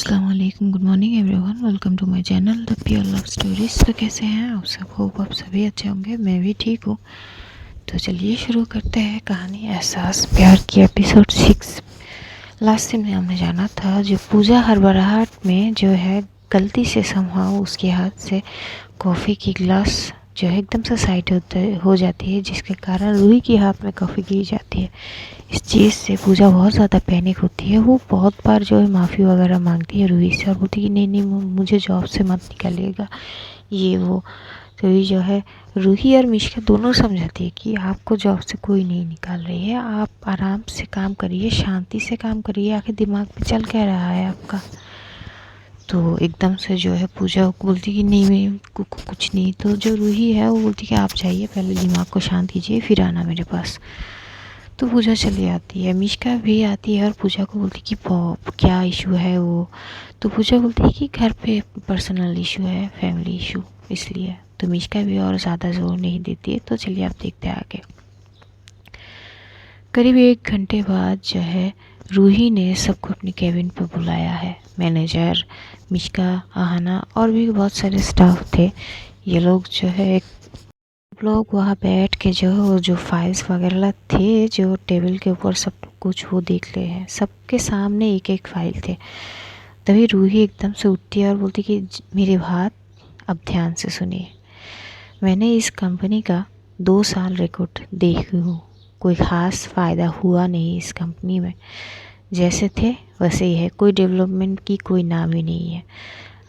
अस्सलाम वालेकुम, good morning everyone, welcome to my channel the pure love stories. तो कैसे हैं आप सब? होप आप सभी अच्छे होंगे, मैं भी ठीक हूँ। तो चलिए शुरू करते हैं कहानी एहसास प्यार की एपिसोड 6। लास्ट सीन में हमने जाना था जो पूजा हड़बड़ाहट में जो है गलती से समहाउ उसके हाथ से कॉफ़ी की गिलास जो है एकदम से साइड हो जाती है, जिसके कारण रूही के हाथ में कॉफ़ी गिर जाती है। इस चीज़ से पूजा बहुत ज़्यादा पैनिक होती है। वो बहुत बार जो है माफ़ी वगैरह मांगती है रूही से और बोलती है कि नहीं नहीं मुझे जॉब से मत निकालिएगा, ये वो। तो ये जो है रूही और मिश्का दोनों समझाती है कि आपको जॉब से कोई नहीं निकाल रही है, आप आराम से काम करिए, शांति से काम करिए, आखिर दिमाग में चल क्या रहा है आपका। तो एकदम से जो है पूजा बोलती कि नहीं मैं कुछ नहीं। तो जो रूही है वो बोलती कि आप जाइए, पहले दिमाग को शांत कीजिए फिर आना मेरे पास। तो पूजा चली आती है, मिश्का भी आती है और पूजा को बोलती कि क्या इशू है वो। तो पूजा बोलती है कि घर पे पर्सनल इशू है, फैमिली इशू, इसलिए। तो मिश्का भी और ज़्यादा जोर नहीं देती है। तो चलिए आप देखते हैं आगे। करीब 1 घंटे बाद जो है रूही ने सबको अपनी केबिन पर बुलाया है। मैनेजर, मिश्का, आहाना और भी बहुत सारे स्टाफ थे। ये लोग जो है लोग वहाँ बैठ के जो है वो जो फाइल्स वगैरह थे जो टेबल के ऊपर सब कुछ वो देख रहे हैं। सबके सामने एक एक फाइल थे। तभी रूही एकदम से उठती है और बोलती कि मेरी बात अब ध्यान से सुनिए। मैंने इस कंपनी का 2 साल रिकॉर्ड देखी हूँ, कोई ख़ास फ़ायदा हुआ नहीं इस कंपनी में, जैसे थे वैसे ही है, कोई डेवलपमेंट की कोई नाम ही नहीं है।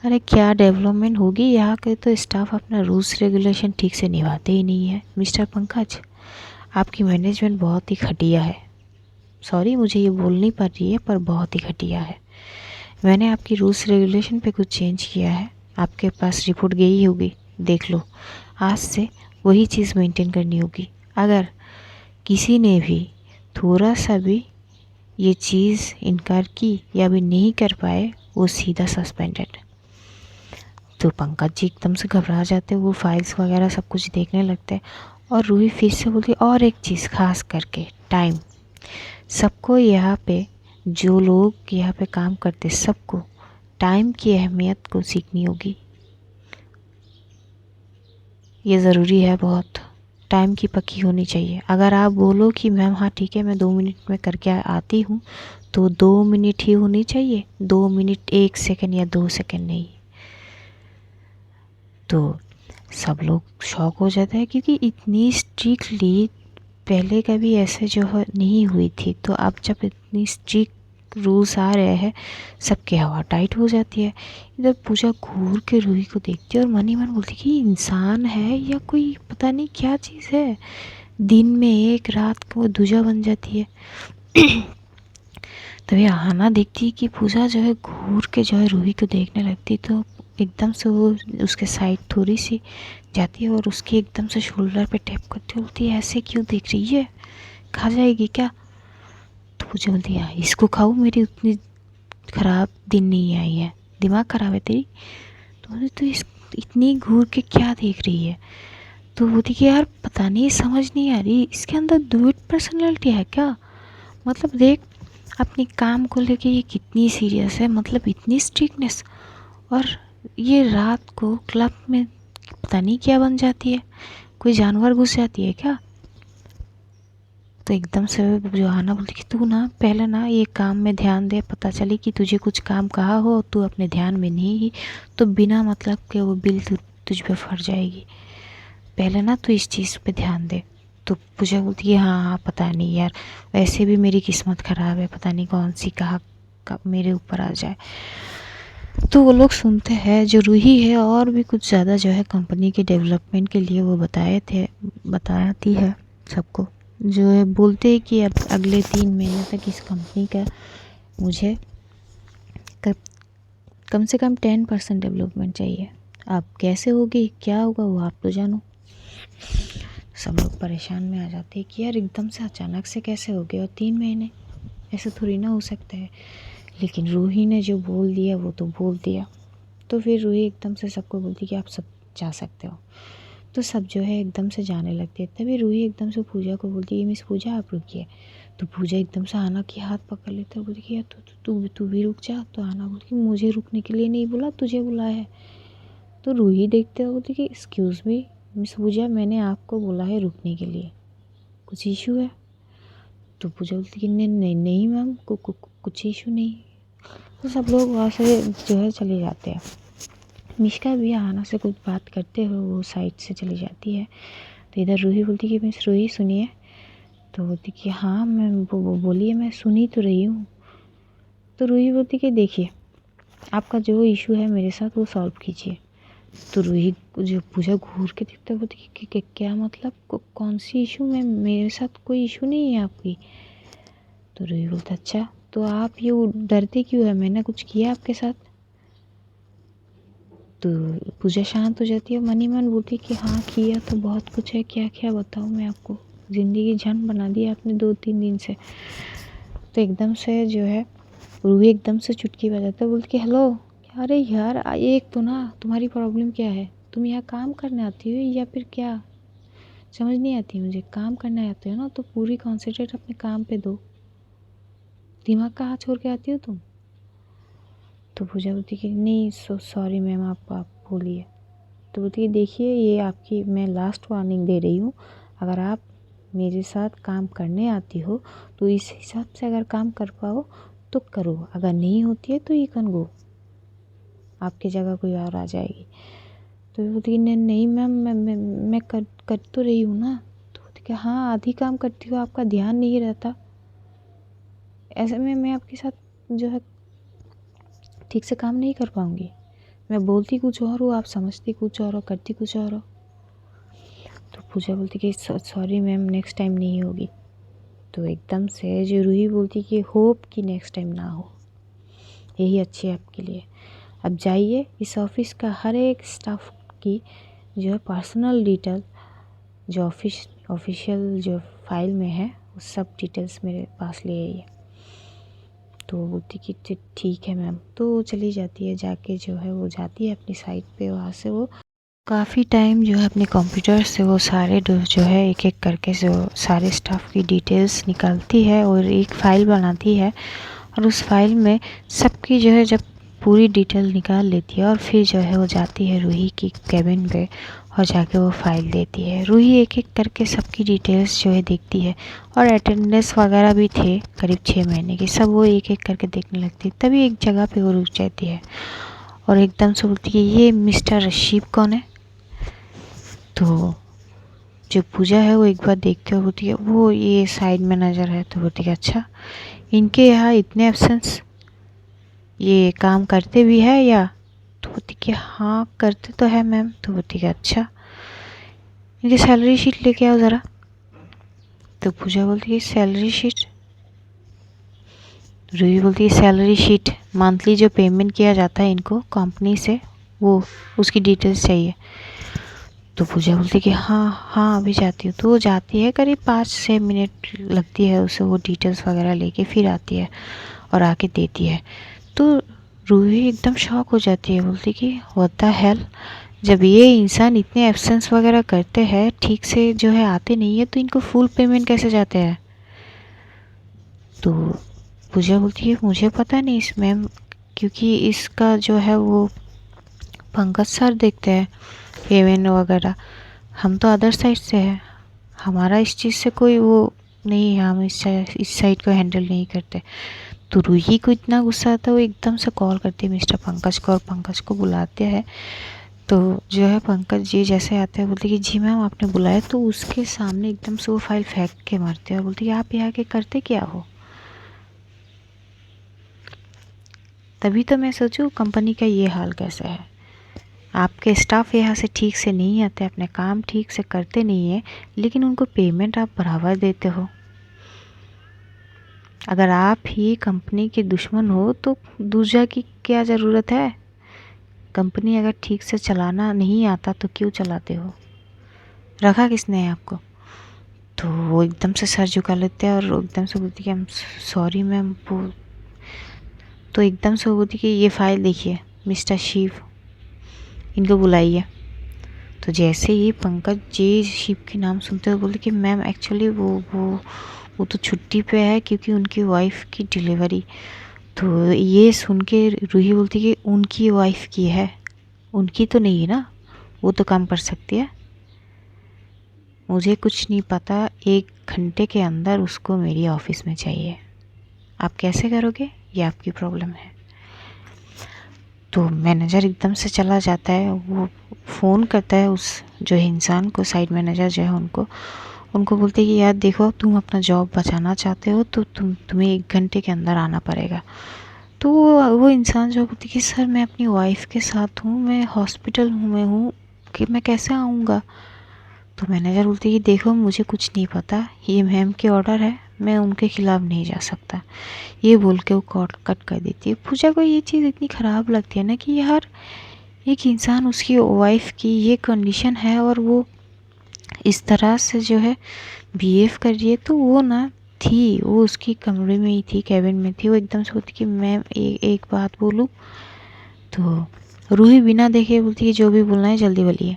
अरे क्या डेवलपमेंट होगी, यहाँ के तो स्टाफ अपना रूल्स रेगुलेशन ठीक से निभाते ही नहीं है। मिस्टर पंकज, आपकी मैनेजमेंट बहुत ही घटिया है। सॉरी मुझे ये बोलनी पड़ रही है, पर बहुत ही घटिया है। मैंने आपकी रूल्स रेगुलेशन पे कुछ चेंज किया है, आपके पास रिपोर्ट गई होगी, देख लो। आज से वही चीज़ मेंटेन करनी होगी। अगर किसी ने भी थोड़ा सा भी ये चीज़ इनकार की या भी नहीं कर पाए, वो सीधा सस्पेंडेड। तो पंकज जी एकदम से घबरा जाते, वो फाइल्स वगैरह सब कुछ देखने लगते हैं। और रूही फिर से बोलती और एक चीज़ खास करके टाइम। सबको यहाँ पे जो लोग यहाँ पे काम करते सबको टाइम की अहमियत को सीखनी होगी। ये ज़रूरी है बहुत, टाइम की पक्की होनी चाहिए। अगर आप बोलो कि मैम हाँ ठीक है मैं 2 मिनट में करके आती हूँ, तो 2 मिनट ही होनी चाहिए, 2 मिनट 1 सेकंड या 2 सेकंड नहीं। तो सब लोग शॉक हो जाते हैं, क्योंकि इतनी स्ट्रिक्टली पहले कभी ऐसे जो है नहीं हुई थी। तो अब जब इतनी स्ट्रिक्ट रूल्स आ रहे हैं, सबकी हवा टाइट हो जाती है। इधर पूजा घूर के रूही को देखती है और मन ही मन बोलती कि इंसान है या कोई पता नहीं क्या चीज़ है, दिन में एक रात को दूजा बन जाती है। तभी आहाना देखती है कि पूजा जो है घूर के जो है रूही को देखने लगती, तो एकदम से वो उसके साइड थोड़ी सी जाती है और उसके एकदम से शोल्डर पे टैप करती बोलती है ऐसे क्यों देख रही है, खा जाएगी क्या? तो पूजा बोलती है इसको खाऊं, मेरी उतनी ख़राब दिन नहीं आई है, दिमाग ख़राब है तेरी? तो बोलती तो इस इतनी घूर के क्या देख रही है? तो बोलती कि यार पता नहीं, समझ नहीं आ रही, इसके अंदर डुएट पर्सनैलिटी है क्या? मतलब देख अपने काम को लेके ये कितनी सीरियस है, मतलब इतनी स्ट्रिक्टनेस। और ये रात को क्लब में पता नहीं क्या बन जाती है, कोई जानवर घुस जाती है क्या? तो एकदम से जो आना बोलती कि तू ना पहले ना ये काम में ध्यान दे, पता चले कि तुझे कुछ काम कहा हो तू अपने ध्यान में नहीं ही, तो बिना मतलब के वो बिल तुझ पे फट जाएगी। पहले ना तू इस चीज़ पे ध्यान दे। तो पूजा बोलती है हाँ हाँ पता नहीं यार, वैसे भी मेरी किस्मत ख़राब है, पता नहीं कौन सी कहाँ कब मेरे ऊपर आ जाए। तो वो लोग सुनते हैं। जो रूही है और भी कुछ ज़्यादा जो है कंपनी के डेवलपमेंट के लिए वो बताती है सबको। जो है बोलते हैं कि अब अगले 3 महीने तक इस कंपनी का मुझे कब कम से कम 10% डेवलपमेंट चाहिए। अब कैसे होगी क्या होगा वो आप तो जानो। सब लोग परेशान में आ जाते हैं कि यार एकदम से अचानक से कैसे हो गया, और 3 महीने ऐसे थोड़ी ना हो सकता है। लेकिन रूही ने जो बोल दिया वो तो बोल दिया। तो फिर रूही एकदम से सबको बोलती कि आप सब जा सकते हो। तो सब जो है एकदम से जाने लगते हैं। तभी रूही एकदम से पूजा को बोलती है मिस पूजा आप रुकिए। तो पूजा एकदम से आना की हाथ पकड़ लेता है, बोलती कि यार तू भी रुक जा। तो आना बोलती कि मुझे रुकने के लिए नहीं बोला, तुझे बुलाया है। तो रूही देखते हुए बोलती कि एक्सक्यूज़ मी मिस पूजा, मैंने आपको बोला है रुकने के लिए, कुछ इशू है? तो पूजा बोलती कि नहीं नहीं नहीं मैम, कुछ इशू नहीं। तो सब लोग वहाँ से जो है चले जाते हैं। मिश्का भी आना से कुछ बात करते हुए वो साइड से चली जाती है। तो इधर रूही बोलती कि मिस रूही सुनिए। तो बोलती कि हाँ मैम बोलिए, मैं सुनी तो रही हूँ। तो रूही बोलती कि देखिए, आपका जो इशू है मेरे साथ वो सॉल्व कीजिए। तो रूही जो पूजा घूर के देखता है, बोलती कि क्या मतलब, कौन सी इशू? में मेरे साथ कोई इशू नहीं है आपकी। तो रूही बोलता अच्छा, तो आप ये डरते क्यों है, मैंने कुछ किया आपके साथ? तो पूजा शांत हो जाती है, मन ही मन बोलती कि हाँ किया तो बहुत कुछ है, क्या क्या बताऊँ मैं आपको, ज़िंदगी झंड बना दी आपने 2-3 दिन से। तो एकदम से जो है रूही एकदम से चुटकी बजाता है, बोलती कि हेलो, अरे यार एक तो ना तुम्हारी प्रॉब्लम क्या है, तुम यहाँ काम करने आती हो या फिर क्या? समझ नहीं आती मुझे। काम करने आते हो ना तो पूरी कॉन्सेंट्रेट अपने काम पे दो, दिमाग कहाँ छोड़ के आती हो तुम? तो पूजा बोलती कि नहीं सॉरी मैम, आप बोलिए। तो बोलती कि देखिए, ये आपकी मैं लास्ट वार्निंग दे रही हूँ, अगर आप मेरे साथ काम करने आती हो तो इस हिसाब से अगर काम कर पाओ तो करो, अगर नहीं होती है तो यू कैन गो, आपकी जगह कोई और आ जाएगी। तो बोलती कि नहीं नहीं मैम, मैं कर तो रही हूँ ना। तो बोलती कि हाँ आधी काम करती हो, आपका ध्यान नहीं रहता, ऐसे में मैं आपके साथ जो है ठीक से काम नहीं कर पाऊँगी। मैं बोलती कुछ और हूँ, आप समझती कुछ और हो, करती कुछ और हो। तो पूजा बोलती कि सॉरी मैम, नेक्स्ट टाइम नहीं होगी। तो एकदम से जो रूही बोलती कि होप कि नेक्स्ट टाइम ना हो, यही अच्छी है आपके लिए। अब जाइए, इस ऑफिस का हर एक स्टाफ की जो है पर्सनल डिटेल, जो ऑफिशियल जो फाइल में है वो सब डिटेल्स मेरे पास ले आइए। तो बोलती कि ठीक है मैम। तो चली जाती है, जाके जो है वो जाती है अपनी साइट पे। वहाँ से वो काफ़ी टाइम जो है अपने कंप्यूटर से वो सारे जो है एक एक करके जो सारे स्टाफ की डिटेल्स निकालती है और एक फ़ाइल बनाती है। और उस फाइल में सबकी जो है जब पूरी डिटेल निकाल लेती है और फिर जो है वो जाती है रूही की केबिन पे और जाके वो फाइल देती है। रूही एक एक करके सबकी डिटेल्स जो है देखती है और अटेंडेंस वगैरह भी थे करीब 6 महीने की, सब वो एक एक करके देखने लगती है। तभी एक जगह पे वो रुक जाती है और एकदम से बोलती है ये मिस्टर रशीद कौन है? तो जो पूजा है वो एक बार देखते हुए बोलती है वो ये साइड में नज़र है। तो बोलती है अच्छा, इनके यहाँ इतने एब्सेंस, ये काम करते भी है या? तो बोलती कि हाँ करते तो है मैम। तो बोलती कि अच्छा, इनकी सैलरी शीट लेके आओ ज़रा। तो पूजा बोलती है सैलरी शीट? रूही बोलती है सैलरी शीट, मंथली जो पेमेंट किया जाता है इनको कंपनी से, वो उसकी डिटेल्स चाहिए। तो पूजा बोलती कि हाँ हाँ अभी जाती हूँ। तो वो जाती है, करीब 5-6 मिनट लगती है उसे वो डिटेल्स वगैरह लेके, फिर आती है और आके देती है। तो रूही एकदम शॉक हो जाती है, बोलती कि व्हाट द हेल, जब ये इंसान इतने एब्सेंस वगैरह करते हैं, ठीक से जो है आते नहीं है, तो इनको फुल पेमेंट कैसे जाते हैं? तो पूजा बोलती है मुझे पता नहीं इस मैम, क्योंकि इसका जो है वो पंकज सर देखते हैं पेमेंट वगैरह, हम तो अदर साइड से हैं, हमारा इस चीज़ से कोई वो नहीं है, हम इस साइड को हैंडल नहीं करते। तो रूही को इतना गुस्सा आता है, वो एकदम से कॉल करती है मिस्टर पंकज को और पंकज को बुलाते हैं। तो जो है पंकज जी जैसे आते हैं, बोलते कि जी मैम आपने बुलाया। तो उसके सामने एकदम से वो फाइल फेंक के मारते हैं और बोलते कि आप यहाँ के करते क्या हो? तभी तो मैं सोचूं कंपनी का ये हाल कैसा है, आपके स्टाफ यहाँ से ठीक से नहीं आते, अपने काम ठीक से करते नहीं है, लेकिन उनको पेमेंट आप बराबर देते हो। अगर आप ही कंपनी के दुश्मन हो तो दूसरा की क्या ज़रूरत है? कंपनी अगर ठीक से चलाना नहीं आता तो क्यों चलाते हो? रखा किसने है आपको? तो वो एकदम से सर झुका लेते हैं और एकदम से बोलती कि हम सॉरी मैम। वो तो एकदम से बोलती कि ये फ़ाइल देखिए मिस्टर शिव, इनको बुलाइए। तो जैसे ही पंकज जी शिव के नाम सुनते हुए बोलते कि मैम एक्चुअली वो वो तो छुट्टी पे है क्योंकि उनकी वाइफ की डिलीवरी। तो ये सुन के रूही बोलती कि उनकी वाइफ की है, उनकी तो नहीं है ना, वो तो काम कर सकती है। मुझे कुछ नहीं पता, 1 घंटे के अंदर उसको मेरी ऑफिस में चाहिए। आप कैसे करोगे, ये आपकी प्रॉब्लम है। तो मैनेजर एकदम से चला जाता है। वो फ़ोन करता है उस जो है इंसान को, साइड मैनेजर जो है उनको उनको बोलते हैं कि यार देखो, तुम अपना जॉब बचाना चाहते हो तो तुम्हें 1 घंटे के अंदर आना पड़ेगा। तो वो इंसान जो बोलती कि सर मैं अपनी वाइफ के साथ हूँ, मैं हॉस्पिटल में हूँ, कि मैं कैसे आऊँगा। तो मैनेजर बोलती कि देखो मुझे कुछ नहीं पता, ये मैम के ऑर्डर है, मैं उनके खिलाफ़ नहीं जा सकता। ये बोल के वो कॉल कट कर देती है। पूजा को ये चीज़ इतनी ख़राब लगती है ना कि यार एक इंसान, उसकी वाइफ की ये कंडीशन है और वो इस तरह से जो है बिहेव कर रही है। तो वो ना थी, वो उसकी कमरे में ही थी, कैबिन में थी। वो एकदम से बोलती कि मैम एक बात बोलूँ। तो रूही बिना देखे बोलती कि जो भी बोलना है जल्दी बोलिए।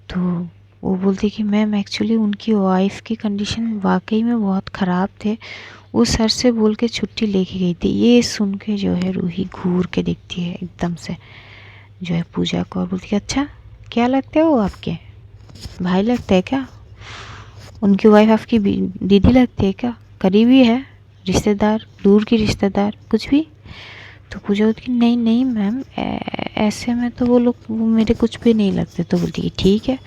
तो वो बोलती कि मैम एक्चुअली उनकी वाइफ की कंडीशन वाकई में बहुत ख़राब थे, वो सर से बोल के छुट्टी लेके गई थी। ये सुन के जो है रूही घूर के देखती है एकदम से जो है पूजा को, और बोलती है अच्छा क्या लगते हो आपके, भाई लगते हैं क्या, उनकी वाइफ आपकी दीदी लगती है क्या, करीबी है, रिश्तेदार, दूर की रिश्तेदार, कुछ भी। तो पूजा बोलती कि नहीं नहीं मैम, ऐसे में तो वो लोग वो मेरे कुछ भी नहीं लगते। तो बोलती कि ठीक है,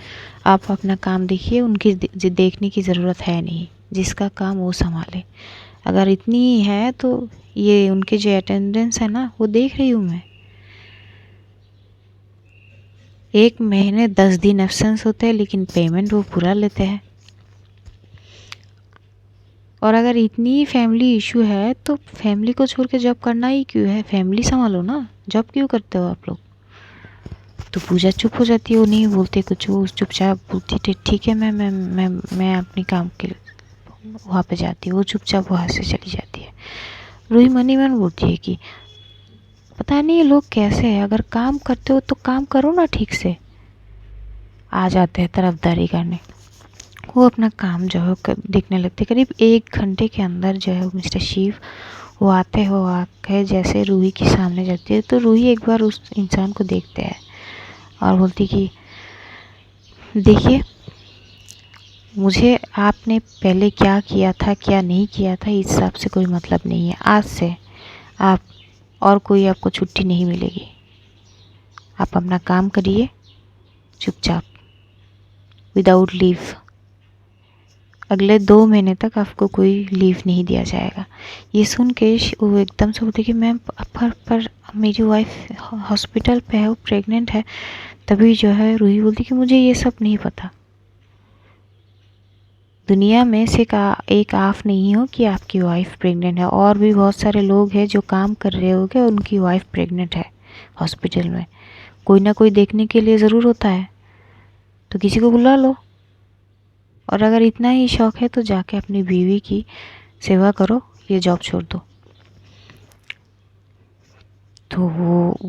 आप अपना काम देखिए, उनकी देखने की ज़रूरत है नहीं, जिसका काम वो संभाले। अगर इतनी ही है तो ये उनके जो अटेंडेंस है ना, वो देख रही हूँ मैं, 1 महीने 10 दिन एब्सेंस होते हैं लेकिन पेमेंट वो पूरा लेते हैं। और अगर इतनी फैमिली इशू है तो फैमिली को छोड़ के जॉब करना ही क्यों है, फैमिली संभालो ना, जॉब क्यों करते हो आप लोग। तो पूजा चुप हो जाती है, वो नहीं बोलते कुछ, वो चुपचाप बोलती ठीक है मैं अपनी काम के वहाँ पे जाती है। वो चुपचाप वहाँ से चली जाती है। रूही मनी मन बोलती है कि पता नहीं ये लोग कैसे हैं, अगर काम करते हो तो काम करो ना ठीक से, आ जाते हैं तरफदारी करने। वो अपना काम जो है देखने लगते। करीब 1 घंटे के अंदर जो है मिस्टर शिव वो आते हो आके जैसे रूही के सामने जाती है। तो रूही एक बार उस इंसान को देखते हैं और बोलती कि देखिए, मुझे आपने पहले क्या किया था क्या नहीं किया था इस हिसाब से कोई मतलब नहीं है। आज से आप और कोई आपको छुट्टी नहीं मिलेगी। आप अपना काम करिए चुपचाप, विदाउट लीव। अगले 2 महीने तक आपको कोई लीव नहीं दिया जाएगा। ये सुन के वो एकदम से बोलती कि मैम पर मेरी वाइफ हॉस्पिटल पे है, वो प्रेग्नेंट है। तभी जो है रूही बोलती कि मुझे ये सब नहीं पता। दुनिया में से एक आप नहीं हो कि आपकी वाइफ प्रेग्नेंट है, और भी बहुत सारे लोग हैं जो काम कर रहे होंगे, उनकी वाइफ प्रेग्नेंट है हॉस्पिटल में। कोई ना कोई देखने के लिए ज़रूर होता है, तो किसी को बुला लो। और अगर इतना ही शौक है तो जाके अपनी बीवी की सेवा करो, ये जॉब छोड़ दो। तो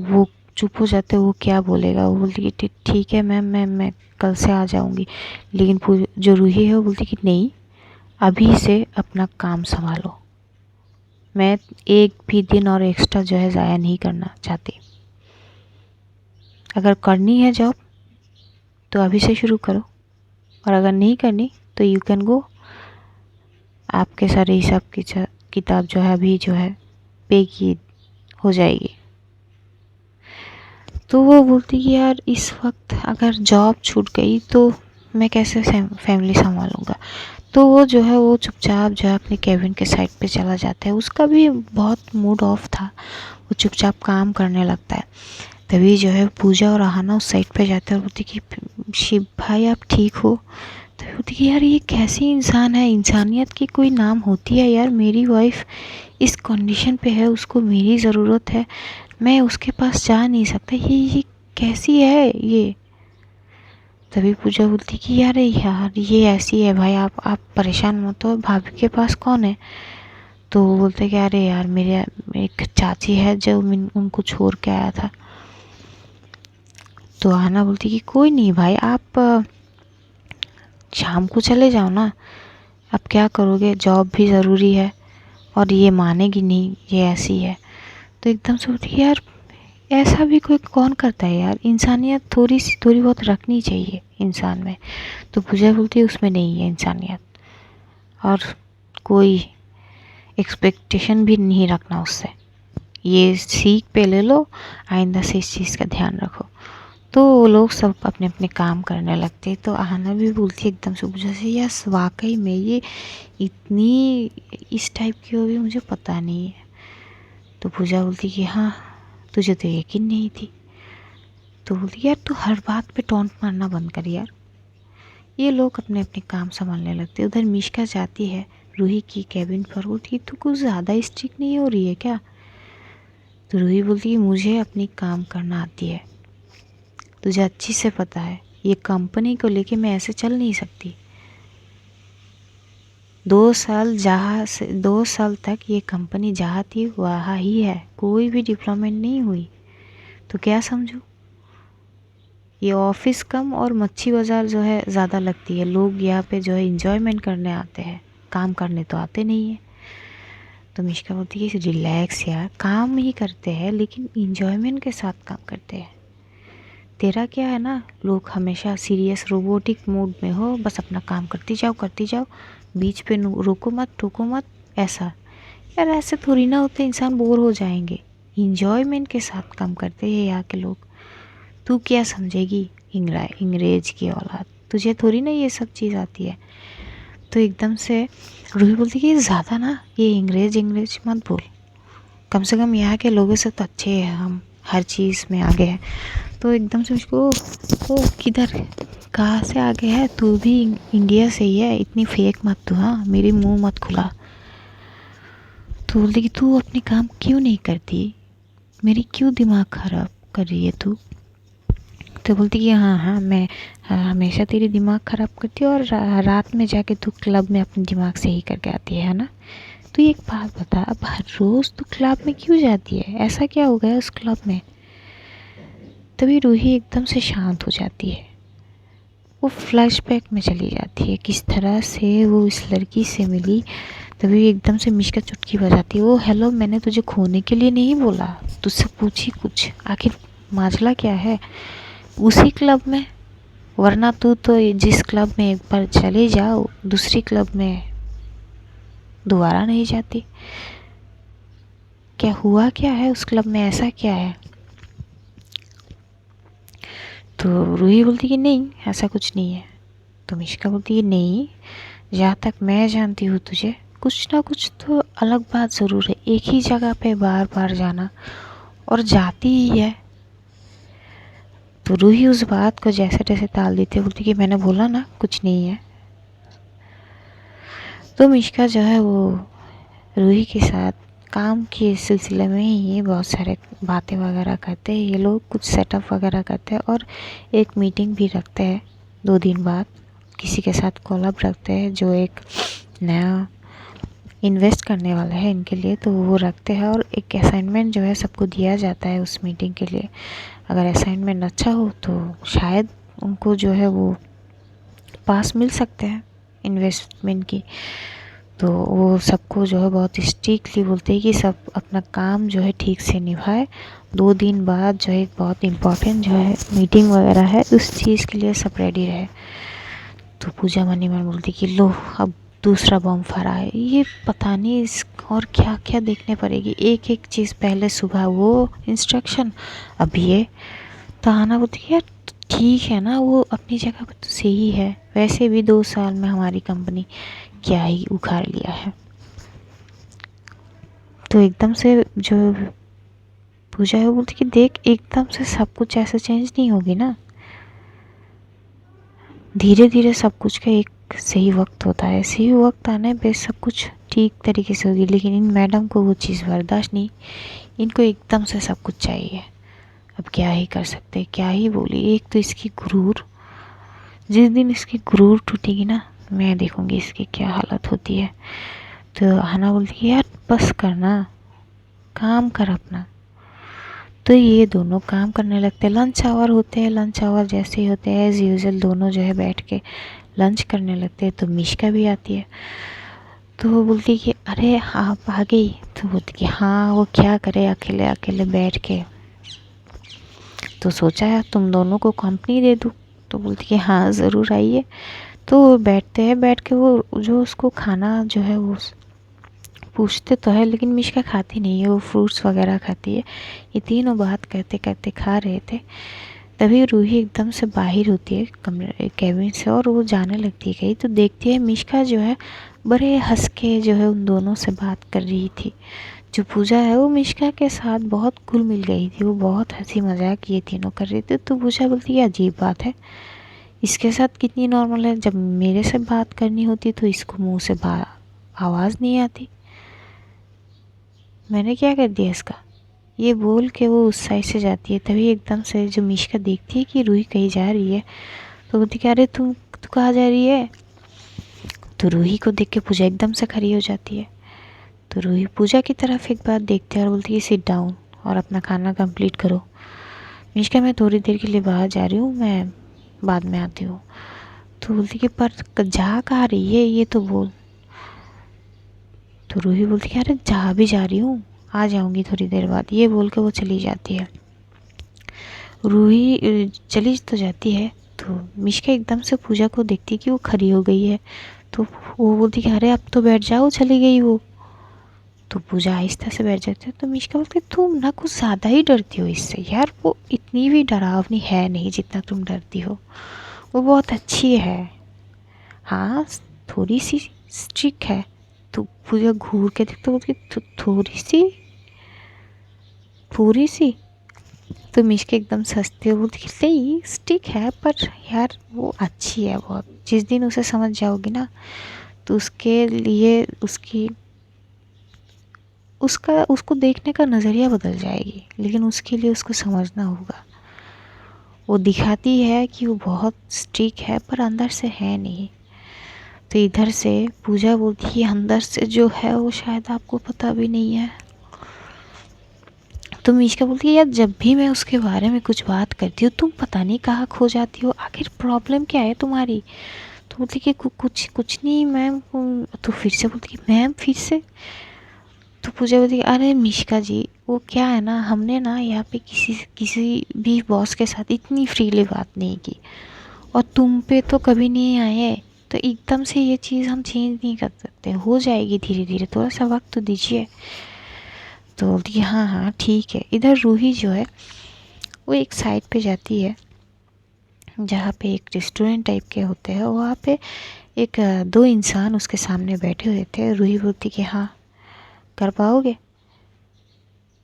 वो चुप हो जाते, वो क्या बोलेगा। वो बोलती कि ठीक है मैम, मैं कल से आ जाऊंगी। लेकिन जो रूही है वो बोलती कि नहीं, अभी से अपना काम संभालो, मैं एक भी दिन और एक्स्ट्रा जो है ज़ाया नहीं करना चाहती। अगर करनी है जॉब तो अभी से शुरू करो, और अगर नहीं करनी तो यू कैन गो। आपके सारे हिसाब किताब जो है अभी जो है पे की हो जाएगी। तो वो बोलती कि यार इस वक्त अगर जॉब छूट गई तो मैं कैसे फैमिली संभालूंगा। तो वो जो है वो चुपचाप जो है अपने केबिन के साइड पे चला जाता है। उसका भी बहुत मूड ऑफ था, वो चुपचाप काम करने लगता है। तभी जो है पूजा और आहाना उस साइड पे जाते हैं और बोलती कि शिव भाई आप ठीक हो। तो बोलती कि यार ये कैसी इंसान है, इंसानियत की कोई नाम होती है यार। मेरी वाइफ इस कंडीशन पे है, उसको मेरी ज़रूरत है, मैं उसके पास जा नहीं सकता, ये कैसी है ये। तभी पूजा बोलती कि यार ये ऐसी है भाई, आप परेशान मत हो, भाभी के पास कौन है। तो वो बोलते कि अरे यार मेरे एक चाची है जो उनको छोड़ के आया था। तो आना बोलती कि कोई नहीं भाई, आप शाम को चले जाओ ना, अब क्या करोगे, जॉब भी ज़रूरी है और ये मानेगी नहीं, ये ऐसी है। तो एकदम से बोलती यार ऐसा भी कोई कौन करता है यार, इंसानियत थोड़ी बहुत रखनी चाहिए इंसान में। तो पूजा बोलती है उसमें नहीं है इंसानियत, और कोई एक्सपेक्टेशन भी नहीं रखना उससे, ये सीख पे ले लो, आइंदा से इस चीज़ का ध्यान रखो। तो वो लोग सब अपने अपने काम करने लगते। तो आहना भी बोलती है एकदम से पूजा से, यस वाकई में ये इतनी इस टाइप की होगी मुझे पता नहीं है। तो पूजा बोलती कि हाँ तुझे तो यकीन नहीं थी। तो बोलती यार तू हर बात पे टॉन्ट मारना बंद कर यार। ये लोग अपने अपने काम संभालने लगते। उधर मिष्का जाती है रूही की कैबिन पर, बोलती तू कुछ ज़्यादा स्ट्रिक्ट नहीं हो रही है क्या। तो रूही बोलती है मुझे अपनी काम करना आती है, तुझे अच्छी से पता है ये कंपनी को लेके मैं ऐसे चल नहीं सकती। 2 साल तक ये कंपनी जहाँ थी वहाँ ही है, कोई भी डेवलपमेंट नहीं हुई। तो क्या समझूं, ये ऑफिस कम और मच्छी बाज़ार जो है ज़्यादा लगती है। लोग यहाँ पे जो है इंजॉयमेंट करने आते हैं, काम करने तो आते नहीं है। तो मिष्का बोलती है रिलैक्स यार, काम ही करते हैं लेकिन इंजॉयमेंट के साथ काम करते हैं। तेरा क्या है ना, लोग हमेशा सीरियस रोबोटिक मोड में हो, बस अपना काम करती जाओ, बीच पे रोको मत टोको मत, ऐसा। यार ऐसे थोड़ी ना होते, इंसान बोर हो जाएंगे। इंजॉयमेंट के साथ काम करते हैं यहाँ के लोग। तू क्या समझेगी अंग्रेज की औलाद, तुझे थोड़ी ना ये सब चीज़ आती है। तो एकदम से रूही बोलती कि ज़्यादा ना ये अंग्रेज मत बोल, कम से कम यहाँ के लोगों से तो अच्छे हैं हम, हर चीज़ में आगे हैं। तो एकदम से उसको ओ किधर कहाँ से आगे है, तू भी इंडिया से ही है, इतनी फेक मत तू, हाँ मेरी मुंह मत खुला। तो बोलती कि तू अपनी काम क्यों नहीं करती, मेरी क्यों दिमाग ख़राब कर रही है तू। तो बोलती कि हाँ मैं हमेशा तेरी दिमाग ख़राब करती हूँ, और रात में जाके तू क्लब में अपने दिमाग सही करके आती है ना। तो एक बात बता, अब हर रोज़ तू क्लब में क्यों जाती है, ऐसा क्या हो गया उस क्लब में। तभी रूही एकदम से शांत हो जाती है, वो फ्लैशबैक में चली जाती है किस तरह से वो इस लड़की से मिली। तभी एकदम से मिष्का चुटकी बजाती है, वो हेलो मैंने तुझे खोने के लिए नहीं बोला, तुझसे पूछी कुछ, आखिर माजला क्या है उसी क्लब में, वरना तू तो जिस क्लब में एक बार चले जाओ दूसरी क्लब में दोबारा नहीं जाती। क्या हुआ क्या है उस क्लब में, ऐसा क्या है। तो रूही बोलती कि नहीं ऐसा कुछ नहीं है। तो मिष्का बोलती है नहीं, जहाँ तक मैं जानती हूँ तुझे कुछ ना कुछ तो अलग बात ज़रूर है, एक ही जगह पे बार बार जाना, और जाती ही है। तो रूही उस बात को जैसे तैसे टाल देती है, बोलती कि मैंने बोला ना कुछ नहीं है। तो मिष्का जो है वो रूही के साथ काम के सिलसिले में ही बहुत सारे बातें वगैरह करते हैं, ये लोग कुछ सेटअप वगैरह करते हैं, और एक मीटिंग भी रखते हैं 2 दिन बाद, किसी के साथ कॉलअप रखते हैं जो एक नया इन्वेस्ट करने वाला है इनके लिए, तो वो रखते हैं। और एक असाइनमेंट जो है सबको दिया जाता है उस मीटिंग के लिए, अगर असाइनमेंट अच्छा हो तो शायद उनको जो है वो पास मिल सकते हैं इन्वेस्टमेंट की। तो वो सबको जो है बहुत स्ट्रिक्टली बोलते हैं कि सब अपना काम जो है ठीक से निभाए। 2 दिन बाद जो है एक बहुत इम्पोर्टेंट जो है मीटिंग वगैरह है, उस चीज़ के लिए सब रेडी रहे। तो पूजा मनी मन बोलती कि लो अब दूसरा बम फरा है, ये पता नहीं इस और क्या क्या देखने पड़ेगी, एक एक चीज़, पहले सुबह वो इंस्ट्रक्शन अब ये। तो आना बोलती कि यार ठीक है ना, वो अपनी जगह पर तो सही है, वैसे भी 2 साल में हमारी कंपनी क्या ही उखाड़ लिया है। तो एकदम से जो पूजा है वो बोलती कि देख एकदम से सब कुछ ऐसे चेंज नहीं होगी ना, धीरे धीरे सब कुछ का एक सही वक्त होता है, सही वक्त आने पे सब कुछ ठीक तरीके से होगी। लेकिन इन मैडम को वो चीज़ बर्दाश्त नहीं, इनको एकदम से सब कुछ चाहिए। अब क्या ही कर सकते, क्या ही बोली। एक तो इसकी गुरूर, जिस दिन इसकी गुरूर टूटेगी ना, मैं देखूंगी इसकी क्या हालत होती है। तो हना बोलती है यार बस करना, काम कर अपना। तो ये दोनों काम करने लगते हैं, लंच आवर होते हैं, लंच आवर जैसे ही होते हैं एज़ यूजुअल दोनों जो है बैठ के लंच करने लगते हैं तो मिष्का भी आती है। तो वो बोलती कि अरे आप आ गई। तो बोलती कि हाँ, वो क्या करे अकेले अकेले बैठ के, तो सोचा है तुम दोनों को कंपनी दे दूँ। तो बोलती कि हाँ ज़रूर आइए। तो बैठते हैं, बैठ के वो जो उसको खाना जो है वो पूछते तो है, लेकिन मिष्का खाती नहीं है, वो फ्रूट्स वगैरह खाती है। ये तीनों बात करते करते खा रहे थे, तभी रूही एकदम से बाहर होती है कमरे कैबिन से और वो जाने लगती है कहीं। तो देखती है मिष्का जो है बड़े हंस के जो है उन दोनों से बात कर रही थी। जो पूजा है वो मिष्का के साथ बहुत घुल मिल गई थी, वो बहुत हंसी मजाक ये तीनों कर रहे थे। तो पूजा बोलती है अजीब बात है, इसके साथ कितनी नॉर्मल है, जब मेरे से बात करनी होती तो इसको मुंह से आवाज़ नहीं आती, मैंने क्या कर दिया इसका। ये बोल के वो उस साइड से जाती है, तभी एकदम से जो मिष्का देखती है कि रूही कहीं जा रही है, तो बोलती कि अरे तू कहाँ जा रही है। तो रूही को देख के पूजा एकदम से खड़ी हो जाती है। तो रूही पूजा की तरफ एक बार देखती है और बोलती है सिट डाउन और अपना खाना कंप्लीट करो। मिष्का मैं थोड़ी देर के लिए बाहर जा रही हूँ, मैं बाद में आती हूँ। तो बोलती कि पर जा कहाँ रही है ये तो बोल। तो रूही बोलती कि अरे जा भी जा रही हूँ, आ जाऊँगी थोड़ी देर बाद, ये बोल के वो चली जाती है। रूही चली तो जाती है, तो मिष्का एकदम से पूजा को देखती है कि वो खड़ी हो गई है। तो वो बोलती कि अरे अब तो बैठ जाओ, चली गई वो। तो पूजा आहिस्ता से बैठ जाती है। तो मिष्का बोलती तुम ना कुछ ज़्यादा ही डरती हो इससे यार, वो इतनी भी डरावनी है नहीं जितना तुम डरती हो, वो बहुत अच्छी है। हाँ थोड़ी सी स्ट्रिक्ट है। तो पूजा घूर के देखते बोलती थोड़ी सी। तो मिष्का एकदम सस्ते बोलती कि नहीं स्टिक है, पर यार वो अच्छी है बहुत, जिस दिन उसे समझ जाओगी ना तो उसके लिए उसको देखने का नज़रिया बदल जाएगी, लेकिन उसके लिए उसको समझना होगा। वो दिखाती है कि वो बहुत स्ट्रिक है पर अंदर से है नहीं। तो इधर से पूजा बोलती है अंदर से जो है वो शायद आपको पता भी नहीं है। तो मिष्का बोलती है यार जब भी मैं उसके बारे में कुछ बात करती हूँ तुम पता नहीं कहाँ खो जाती हो, आखिर प्रॉब्लम क्या है तुम्हारी। तो बोलती कि कुछ नहीं मैम। तो फिर से बोलती कि मैम फिर से। तो पूजा बोलती अरे मिष्का जी वो क्या है ना, हमने ना यहाँ पे किसी भी बॉस के साथ इतनी फ्रीली बात नहीं की, और तुम पे तो कभी नहीं आए, तो एकदम से ये चीज़ हम चेंज नहीं कर सकते, हो जाएगी धीरे धीरे, थोड़ा सा वक्त तो दीजिए। तो बोलती है हाँ हाँ ठीक है। इधर रूही जो है वो एक साइड पे जाती है जहाँ पे एक रेस्टोरेंट टाइप के होते हैं, वहाँ पे एक दो इंसान उसके सामने बैठे हुए थे। रूही बोलती कि हाँ कर पाओगे।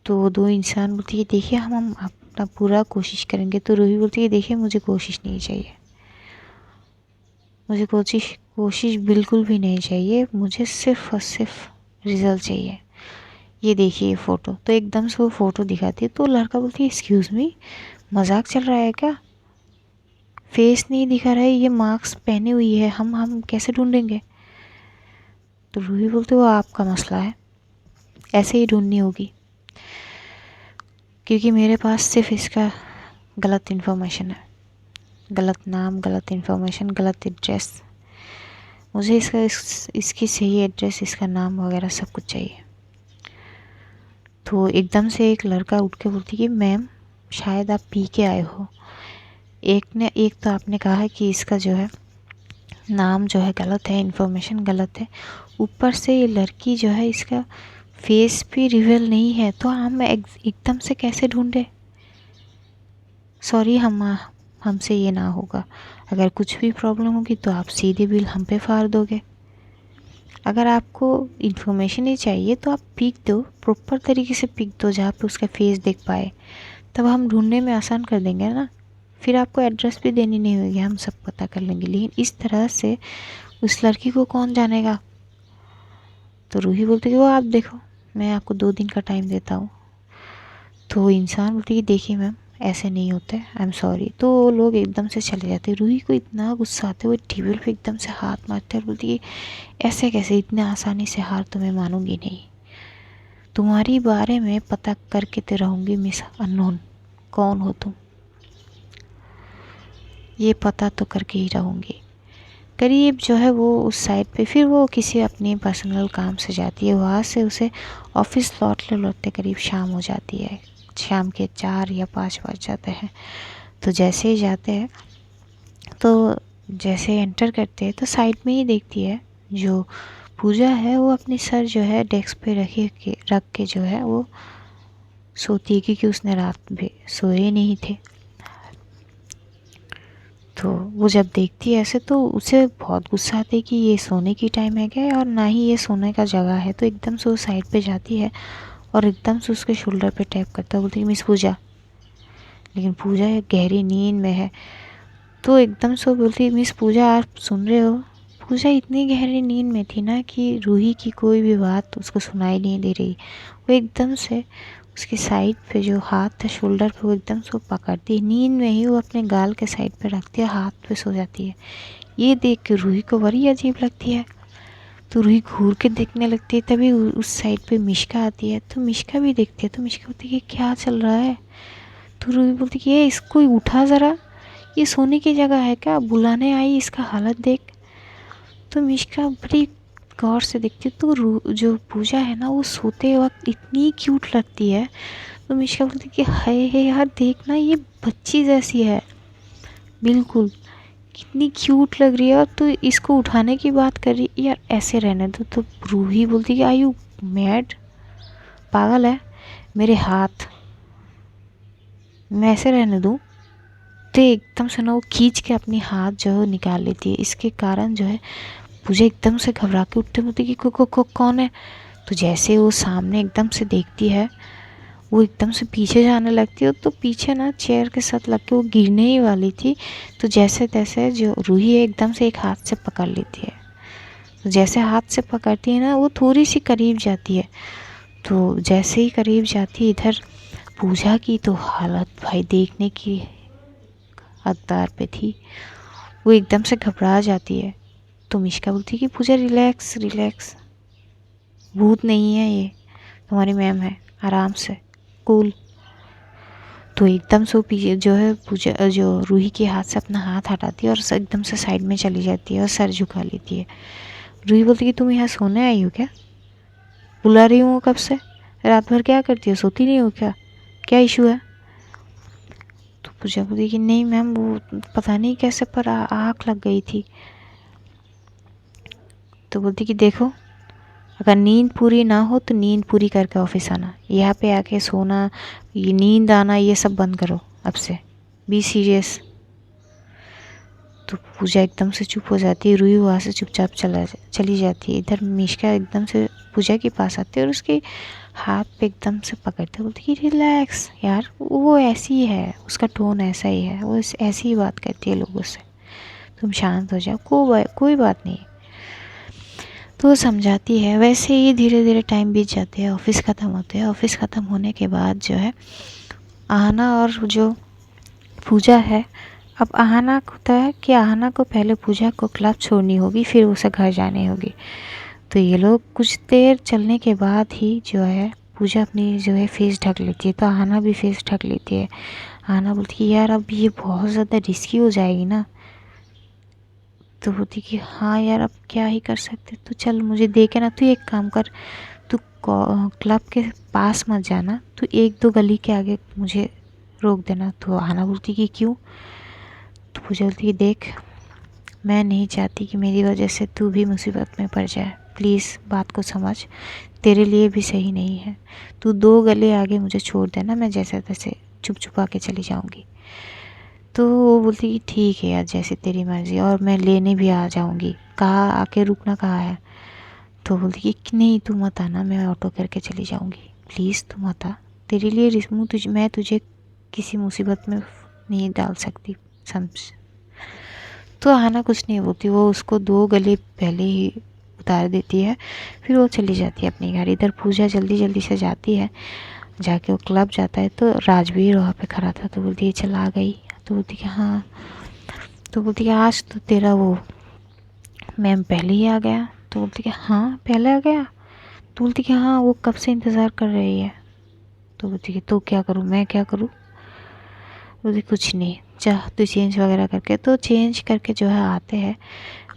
तो वो दो इंसान बोलती है देखिए हम अपना पूरा कोशिश करेंगे। तो रूही बोलती है देखिए मुझे कोशिश नहीं चाहिए, मुझे कोशिश बिल्कुल भी नहीं चाहिए, मुझे सिर्फ और सिर्फ रिज़ल्ट चाहिए। ये देखिए ये फ़ोटो। तो एकदम से वो फ़ोटो दिखाती है। तो लड़का बोलती है एक्सक्यूज़ मी, मजाक चल रहा है क्या, फेस नहीं दिखा रहा है, ये मास्क पहनी हुई है, हम कैसे ढूंढेंगे। तो रूही बोलती वो आपका मसला है, ऐसे ही ढूंढनी होगी, क्योंकि मेरे पास सिर्फ इसका गलत इन्फॉर्मेशन है, गलत नाम, गलत इन्फॉर्मेशन, गलत एड्रेस। मुझे इसकी सही एड्रेस, इसका नाम वगैरह सब कुछ चाहिए। तो एकदम से एक लड़का उठ के बोलती कि मैम शायद आप पी के आए हो। एक तो आपने कहा है कि इसका जो है नाम जो है गलत है, इन्फॉर्मेशन गलत है, ऊपर से ये लड़की जो है इसका फेस भी रिवील नहीं है, तो हम एकदम से कैसे ढूंढे। सॉरी हमसे ये ना होगा, अगर कुछ भी प्रॉब्लम होगी तो आप सीधे बिल हम पे फाड़ दोगे। अगर आपको इन्फॉर्मेशन ही चाहिए तो आप पिक दो, प्रॉपर तरीके से पिक दो जहाँ पे उसका फेस देख पाए, तब हम ढूंढने में आसान कर देंगे ना। फिर आपको एड्रेस भी देनी नहीं होगी, हम सब पता कर लेंगे। लेकिन इस तरह से उस लड़की को कौन जानेगा। तो रूही बोलती कि वो आप देखो, मैं आपको 2 दिन का टाइम देता हूँ। तो इंसान बोलती कि देखिए मैम ऐसे नहीं होते, आई एम सॉरी। तो वो लोग एकदम से चले जाते। रूही को इतना गुस्सा आते, वो टेबल पे एकदम से हाथ मारते और बोलती कि ऐसे कैसे, इतने आसानी से हार तो मैं मानूंगी नहीं, तुम्हारी बारे में पता करके तो रहूँगी मिस अननोन, कौन हो तुम, ये पता तो करके ही रहूँगी। करीब जो है वो उस साइड पे फिर वो किसी अपनी पर्सनल काम से जाती है। वहाँ से उसे ऑफिस लौटते लौटते करीब शाम हो जाती है। शाम के 4 या 5 बज जाते हैं। तो जैसे ही जाते हैं तो जैसे एंटर करते हैं तो साइड में ही देखती है जो पूजा है वो अपनी सर जो है डेस्क पे रख के जो है वो सोती है, क्योंकि उसने रात में सोए नहीं थे। तो वो जब देखती है ऐसे तो उसे बहुत गुस्सा आता है कि ये सोने की टाइम है क्या, और ना ही ये सोने का जगह है। तो एकदम से वो साइड पे जाती है और एकदम से उसके शोल्डर पे टैप करता है, बोलती है मिस पूजा। लेकिन पूजा एक गहरी नींद में है। तो एकदम से वो बोलती है मिस पूजा आप सुन रहे हो। पूजा इतनी गहरी नींद में थी ना कि रूही की कोई भी बात उसको सुनाई नहीं दे रही। वो एकदम से उसके साइड पे जो हाथ था शोल्डर पे, वो एकदम से वो पकड़ती है। नींद में ही वो अपने गाल के साइड पे रखती है, हाथ पे सो जाती है। ये देख के रूही को बड़ी अजीब लगती है। तो रूही घूर के देखने लगती है। तभी उस साइड पे मिश्का आती है। तो मिश्का भी देखती है। तो मिश्का बोलती है क्या चल रहा है। तो रूही बोलती है ये इसको उठा ज़रा, ये सोने की जगह है क्या, बुलाने आई, इसका हालत देख। तो मिश्का बड़ी गौर से देखती है। तो जो पूजा है ना वो सोते वक्त इतनी क्यूट लगती है। तो मिश्का बोलती कि हाय है यार देखना ये बच्ची जैसी है बिल्कुल, कितनी क्यूट लग रही है, और तो इसको उठाने की बात कर रही यार, ऐसे रहने दो। तो रूही बोलती कि आई यू मैड, पागल है, मेरे हाथ मैं ऐसे रहने दूँ। तो एकदम से ना वो खींच के अपनी हाथ जो है निकाल लेती है। इसके कारण जो है पूजा एकदम से घबरा के उठते बोलती कि कौन है। तो जैसे वो सामने एकदम से देखती है वो एकदम से पीछे जाने लगती है। तो पीछे ना चेयर के साथ लग के वो गिरने ही वाली थी। तो जैसे तैसे जो रूही है एकदम से एक हाथ से पकड़ लेती है। तो जैसे हाथ से पकड़ती है ना वो थोड़ी सी करीब जाती है। तो जैसे ही करीब जाती है इधर पूजा की तो हालत भाई देखने की हकदार पे थी। वो एकदम से घबरा जाती है। तो मिश्का बोलती है कि पूजा रिलैक्स रिलैक्स, भूत नहीं है ये, तुम्हारी मैम है, आराम से कूल। तो एकदम से वो पीछे जो है पूजा जो रूही के हाथ से अपना हाथ हटाती है और एकदम से साइड में चली जाती है और सर झुका लेती है। रूही बोलती है कि तुम यहाँ सोने आई हो क्या, बुला रही हूँ कब से, रात भर क्या करती हो, सोती नहीं हो क्या, क्या इशू है। तो पूजा बोलती कि नहीं मैम वो पता नहीं कैसे पर आँख लग गई थी। तो बोलती कि देखो अगर नींद पूरी ना हो तो नींद पूरी करके ऑफिस आना, यहाँ पे आके सोना, ये नींद आना ये सब बंद करो अब से, बी सीरियस। तो पूजा एकदम से चुप हो जाती है। रूही वहाँ से चुपचाप चली जाती है। इधर मिश्का एकदम से पूजा के पास आती है और उसके हाथ पे एकदम से पकड़ते, बोलती कि रिलैक्स यार, वो ऐसी ही है, उसका टोन ऐसा ही है, वो ऐसी ही बात करती है लोगों से, तुम शांत हो जाओ, कोई बात नहीं। तो वो समझाती है। वैसे ही धीरे धीरे टाइम बीत जाते हैं, ऑफिस ख़त्म होते हैं। ऑफिस ख़त्म होने के बाद जो है आहना और जो पूजा है, अब आहना को होता है कि आहना को पहले पूजा को क्लब छोड़नी होगी, फिर उसे घर जानी होगी। तो ये लोग कुछ देर चलने के बाद ही जो है पूजा अपनी जो है फेस ढक लेती है। तो आहना भी फेस ढक लेती है। आहना बोलती है यार अब ये बहुत ज़्यादा रिस्की हो जाएगी ना। तो बोलती कि हाँ यार अब क्या ही कर सकते, तो चल मुझे देखे ना, तू एक काम कर, तू क्लब के पास मत जाना, तू 1-2 गली के आगे मुझे रोक देना। तो आहना बोलती कि क्यों। तो पूजा बोलती कि देख मैं नहीं चाहती कि मेरी वजह से तू भी मुसीबत में पड़ जाए, प्लीज़ बात को समझ, तेरे लिए भी सही नहीं है, तू 2 गली आगे मुझे छोड़ देना, मैं जैसे तैसे चुप छुपा के चली जाऊँगी। तो वो बोलती कि ठीक है यार जैसे तेरी मर्ज़ी, और मैं लेने भी आ जाऊँगी, कहाँ आके रुकना कहाँ है। तो बोलती कि नहीं तू मत आना, मैं ऑटो करके चली जाऊँगी, प्लीज़ तू मत आ, तेरे लिए मैं तुझे किसी मुसीबत में नहीं डाल सकती, समझ। तो आना कुछ नहीं बोलती, वो उसको 2 गली पहले ही उतार देती है, फिर वो चली जाती है अपनी गाड़ी। इधर पूजा जल्दी जल्दी से जाती है, जाके वो क्लब जाता है। तो राजवीर वहाँ पे खड़ा था। तो बोलती है चल आ गई। तो बोलती कि हाँ। तो बोलती कि आज तो तेरा वो मैम पहले ही आ गया। तो बोलती कि हाँ पहले आ गया। तो बोलती कि हाँ वो कब से इंतज़ार कर रही है। तो बोलती कि तो क्या करूँ, मैं क्या करूँ। बोलती कुछ नहीं, जा तू चेंज वगैरह करके। तो चेंज करके जो है आते हैं,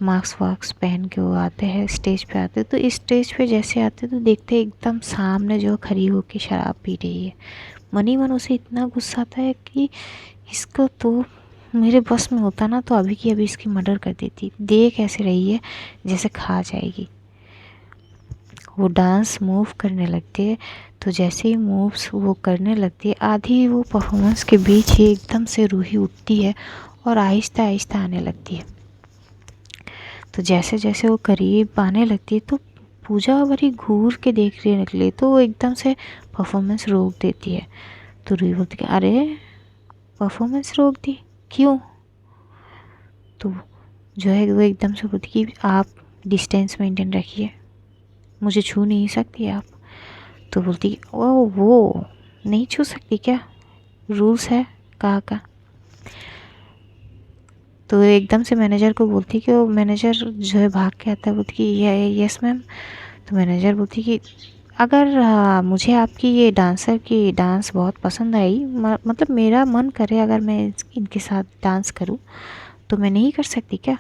मास्क वास्क पहन के वो आते हैं, स्टेज पे आते हैं। तो इस स्टेज पे जैसे आते तो देखते हैं एकदम सामने जो खड़ी होके शराब पी रही है। मन ही मन उसे इतना गुस्सा आता है कि इसको तो मेरे बस में होता ना तो अभी की अभी इसकी मर्डर कर देती। देख ऐसे रही है जैसे खा जाएगी। वो डांस मूव करने लगती है, तो जैसे ही मूव्स वो करने लगती है, आधी वो परफॉर्मेंस के बीच ही एकदम से रूही उठती है और आहिस्ता आहिस्ता आने लगती है। तो जैसे जैसे वो करीब आने लगती है तो पूजा बड़ी घूर के देख रही निकली, तो वो एकदम से परफॉर्मेंस रोक देती है। तो रूही बोलती है अरे परफॉर्मेंस रोक दी क्यों? तो जो है वो एकदम से बोलती कि आप डिस्टेंस मेंटेन रखिए, मुझे छू नहीं सकती आप। तो बोलती ओ वो नहीं छू सकती क्या, रूल्स है कहाँ का। तो एकदम से मैनेजर को बोलती कि वो मैनेजर जो है भाग के आता है, बोलती कि यस मैम। तो मैनेजर बोलती कि अगर मुझे आपकी ये डांसर की डांस बहुत पसंद आई, मतलब मेरा मन करे अगर मैं इनके साथ डांस करूं तो मैं नहीं कर सकती क्या?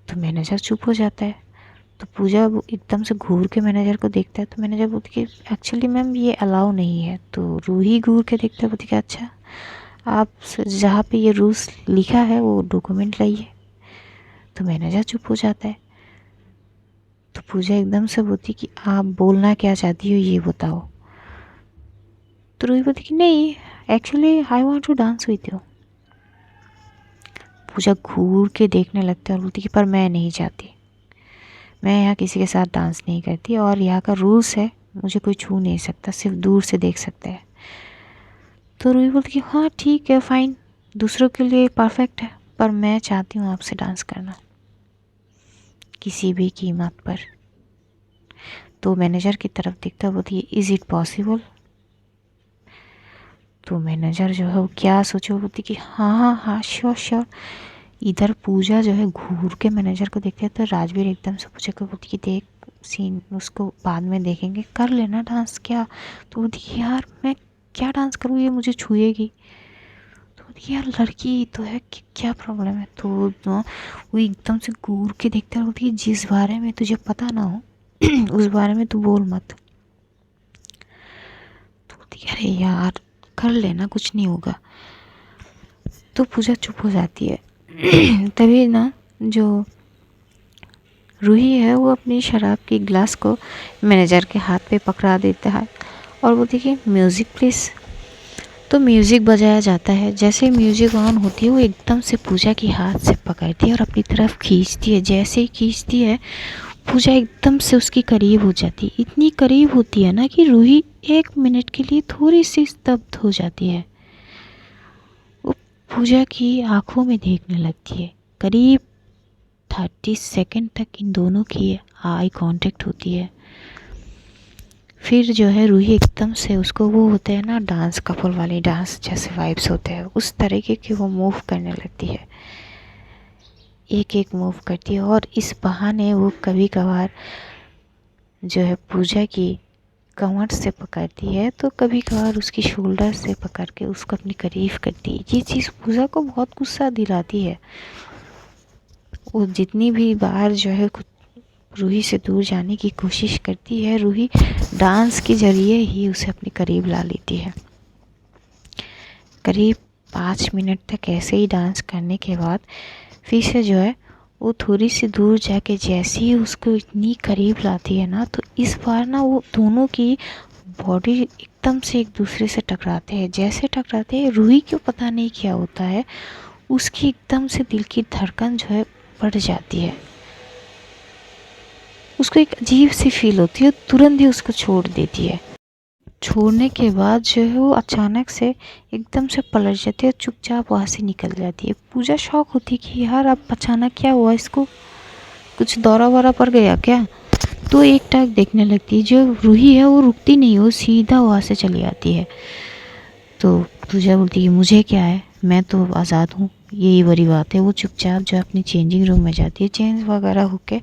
तो मैनेजर चुप हो जाता है। तो पूजा वो एकदम से घूर के मैनेजर को देखता है। तो मैनेजर बोलती कि एक्चुअली मैम ये अलाउ नहीं है। तो रूही घूर के देखता है, बोलती कि अच्छा आप जहाँ पे ये रूल्स लिखा है वो डॉक्यूमेंट लाइए। तो मैनेजर चुप हो जाता है। तो पूजा एकदम से बोलती कि आप बोलना क्या चाहती हो ये बताओ। तो रूही बोलती कि नहीं actually I want to dance with you. Pooja घूर के देखने लगता है और बोलती कि पर मैं नहीं चाहती, मैं यहाँ किसी के साथ डांस नहीं करती और यहाँ का रूल्स है मुझे कोई छू नहीं सकता, सिर्फ दूर से देख सकता है। तो रूही बोलती कि हाँ ठीक है फ़ाइन, दूसरों के लिए परफेक्ट है, पर मैं चाहती हूँ आपसे डांस करना किसी भी कीमत पर। तो मैनेजर की तरफ देखता बोलती है इज़ इट पॉसिबल। तो मैनेजर जो है वो क्या सोचे, बोलती कि हाँ हाँ हाँ श्योर श्योर। इधर पूजा जो है घूर के मैनेजर को देखते हैं। तो राजवीर एकदम से पूछे को बोलती कि देख सीन उसको बाद में देखेंगे, कर लेना डांस क्या। तो बोलती कि यार मैं क्या डांस करूँ, ये मुझे छुएगी। तो बोलती यार लड़की तो है कि क्या प्रॉब्लम है। तो वो एकदम से घूर के देखता है, बोलती जिस बारे में तुझे पता ना हो उस बारे में तू बोल मत। तो बोलती अरे यार कर लेना कुछ नहीं होगा। तो पूजा चुप हो जाती है। तभी ना जो रूही है वो अपनी शराब की गिलास को मैनेजर के हाथ पे पकड़ा देता है और बोलती कि म्यूज़िक प्लीज़। तो म्यूज़िक बजाया जाता है। जैसे म्यूज़िक ऑन होती है वो एकदम से पूजा की हाथ से पकड़ती है और अपनी तरफ खींचती है। जैसे ही खींचती है पूजा एकदम से उसकी करीब हो जाती है। इतनी करीब होती है ना कि रूही 1 मिनट के लिए थोड़ी सी स्तब्ध हो जाती है। वो पूजा की आंखों में देखने लगती है। करीब 30 सेकंड तक इन दोनों की आई कांटेक्ट होती है। फिर जो है रूही एकदम से उसको वो होते हैं ना डांस कपल वाले डांस जैसे वाइब्स होते हैं उस तरीके के वो मूव करने लगती है। एक एक मूव करती है और इस बहाने वो कभी कभार जो है पूजा की कमर से पकड़ती है तो कभी कभार उसकी शोल्डर से पकड़ के उसको अपने करीब करती है। ये चीज़ पूजा को बहुत गुस्सा दिलाती है। वो जितनी भी बार जो है रूही से दूर जाने की कोशिश करती है, रूही डांस के ज़रिए ही उसे अपने करीब ला लेती है। करीब 5 मिनट तक ऐसे ही डांस करने के बाद फिर से जो है वो थोड़ी सी दूर जाके जैसे ही उसको इतनी करीब लाती है ना, तो इस बार ना वो दोनों की बॉडी एकदम से एक दूसरे से टकराते हैं। जैसे टकराते हैं रूही को पता नहीं क्या होता है, उसकी एकदम से दिल की धड़कन जो है बढ़ जाती है। उसको एक अजीब सी फील होती है, तुरंत ही उसको छोड़ देती है। छोड़ने के बाद जो है वो अचानक से एकदम से पलट जाती है, चुपचाप वहाँ से निकल जाती है। पूजा शॉक होती है कि यार अब अचानक क्या हुआ, इसको कुछ दौरा वौरा पड़ गया क्या। तो एक टक देखने लगती है। जो रूही है वो रुकती नहीं, वो सीधा वहाँ से चली आती है। तो पूजा बोलती है मुझे क्या है, मैं तो आज़ाद हूँ, यही बड़ी बात है। वो चुपचाप जो अपनी चेंजिंग रूम में जाती है, चेंज वगैरह होके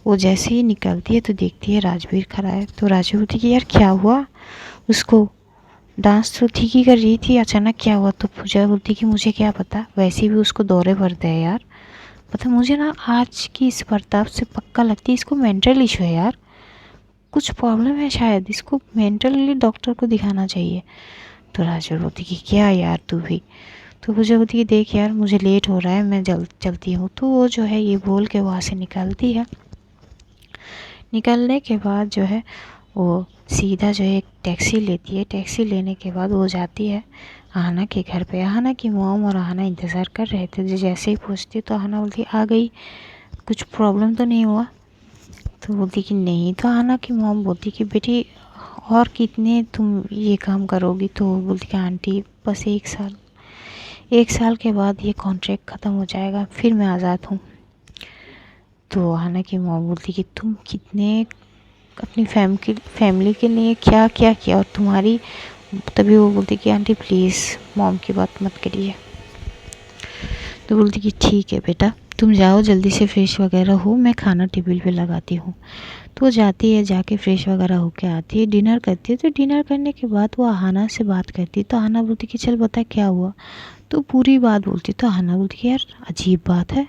वो जैसे ही निकलती है तो देखती है राजवीर खड़ा है। तो राजवीर बोलती कि यार क्या हुआ, उसको डांस तो ठीक ही कर रही थी, अचानक क्या हुआ। तो पूजा बोलती कि मुझे क्या पता, वैसे भी उसको दौरे पड़ते हैं यार, पता मुझे ना आज की इस बर्ताव से पक्का लगती है इसको मेंटल इशू है यार, कुछ प्रॉब्लम है शायद, इसको मेंटली डॉक्टर को दिखाना चाहिए। तो राजू बोलती कि क्या यार तू भी, तो मुझे बोलती कि देख यार मुझे लेट हो रहा है, मैं चलती हूँ। तो वो जो है ये बोल के वहाँ से निकलती है। निकलने के बाद जो है वो सीधा जो है एक टैक्सी लेती है। टैक्सी लेने के बाद वो जाती है आहना के घर पे। आहना की मॉम और आहना इंतज़ार कर रहे थे। जैसे ही पहुँचती तो आहना बोलती आ गई, कुछ प्रॉब्लम तो नहीं हुआ? तो बोलती कि नहीं। तो आहना की मॉम बोलती कि बेटी और कितने तुम ये काम करोगी? तो वो बोलती कि आंटी बस 1 साल, 1 साल के बाद ये कॉन्ट्रैक्ट ख़त्म हो जाएगा, फिर मैं आज़ाद हूँ। तो आहना की मॉम बोलती कि तुम कितने अपनी फैमिली के लिए क्या क्या किया और तुम्हारी, तभी वो बोलती कि आंटी प्लीज़ मॉम की बात मत करिए। तो बोलती कि ठीक है बेटा, तुम जाओ जल्दी से फ्रेश वगैरह हो, मैं खाना टेबल पे लगाती हूँ। तो वो जाती है, जाके फ्रेश वगैरह होके आती है, डिनर करती है। तो डिनर करने के बाद वो आहना से बात करती है। तो आहना बोलती कि चल बता क्या हुआ? तो पूरी बात बोलती। तो आहना बोलती कि यार अजीब बात है।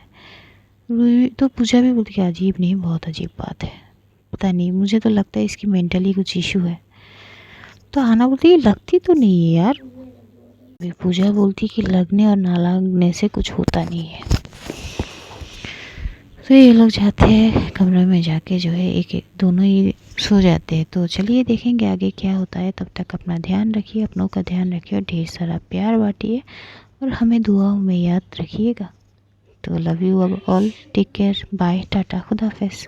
तो पूजा भी बोलती कि अजीब नहीं, बहुत अजीब बात है, पता नहीं, मुझे तो लगता है इसकी मेंटली कुछ इशू है। तो आहना बोलती है लगती तो नहीं है यार। पूजा बोलती कि लगने और ना लगने से कुछ होता नहीं है। तो ये लोग जाते हैं कमरे में, जाके जो है एक एक दोनों ही सो जाते हैं। तो चलिए देखेंगे आगे क्या होता है। तब तक अपना ध्यान रखिए, अपनों का ध्यान रखिए और ढेर सारा प्यार बांटिए और हमें दुआओं में याद रखिएगा। तो love you all, take care, bye, tata, खुदा हाफिज़।